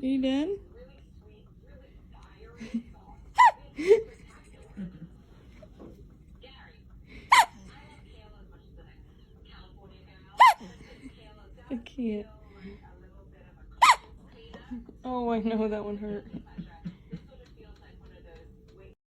Are you done? I can't. Oh, I know that one hurt.